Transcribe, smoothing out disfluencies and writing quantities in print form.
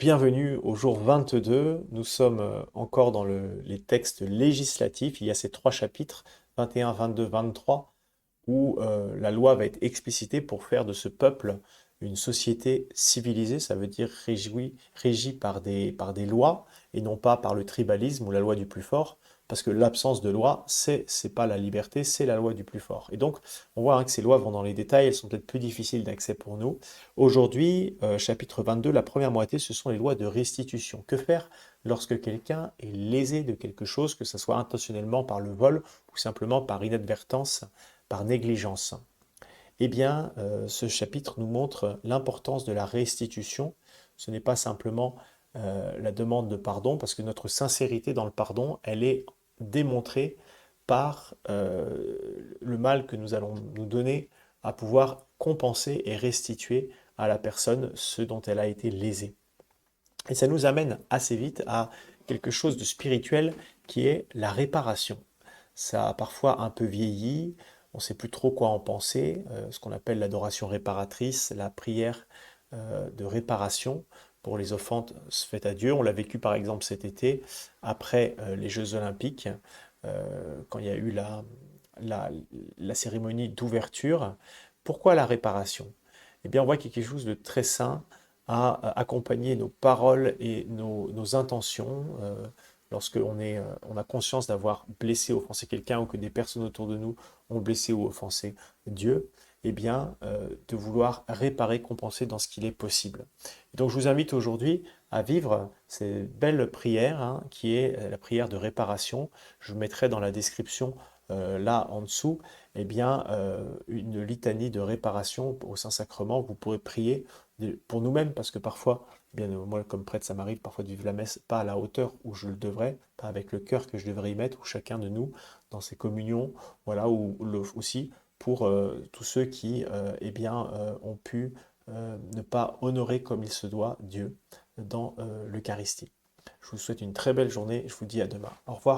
Bienvenue au jour 22. Nous sommes encore dans les textes législatifs. Il y a ces trois chapitres, 21, 22, 23, où la loi va être explicitée pour faire de ce peuple une société civilisée. Ça veut dire régie par des lois et non pas par le tribalisme ou la loi du plus fort. Parce que l'absence de loi, c'est pas la liberté, c'est la loi du plus fort. Et donc, on voit que ces lois vont dans les détails, elles sont peut-être plus difficiles d'accès pour nous. Aujourd'hui, chapitre 22, la première moitié, ce sont les lois de restitution. Que faire lorsque quelqu'un est lésé de quelque chose, que ce soit intentionnellement par le vol ou simplement par inadvertance, par négligence? Eh bien, ce chapitre nous montre l'importance de la restitution. Ce n'est pas simplement la demande de pardon, parce que notre sincérité dans le pardon, elle est démontrée par le mal que nous allons nous donner à pouvoir compenser et restituer à la personne ce dont elle a été lésée. Et ça nous amène assez vite à quelque chose de spirituel qui est la réparation. Ça a parfois un peu vieilli, on ne sait plus trop quoi en penser, ce qu'on appelle l'adoration réparatrice, la prière de réparation pour les offrandes faites à Dieu. On l'a vécu par exemple cet été, après les Jeux Olympiques, quand il y a eu la, la cérémonie d'ouverture. Pourquoi la réparation? Eh bien, on voit qu'il y a quelque chose de très sain à accompagner nos paroles et nos intentions lorsque on a conscience d'avoir blessé, offensé quelqu'un ou que des personnes autour de nous ont blessé ou offensé Dieu, eh bien, de vouloir réparer, compenser dans ce qu'il est possible. Et donc, je vous invite aujourd'hui à vivre cette belle prière, hein, qui est la prière de réparation. Je vous mettrai dans la description, là en dessous, eh bien, une litanie de réparation au Saint-Sacrement. Vous pourrez prier pour nous-mêmes, parce que parfois, eh bien, moi comme prêtre, ça m'arrive parfois de vivre la messe pas à la hauteur où je le devrais, pas avec le cœur que je devrais y mettre, ou chacun de nous dans ses communions, voilà, ou aussi pour tous ceux qui eh bien, ont pu ne pas honorer comme il se doit Dieu dans l'Eucharistie. Je vous souhaite une très belle journée et je vous dis à demain. Au revoir.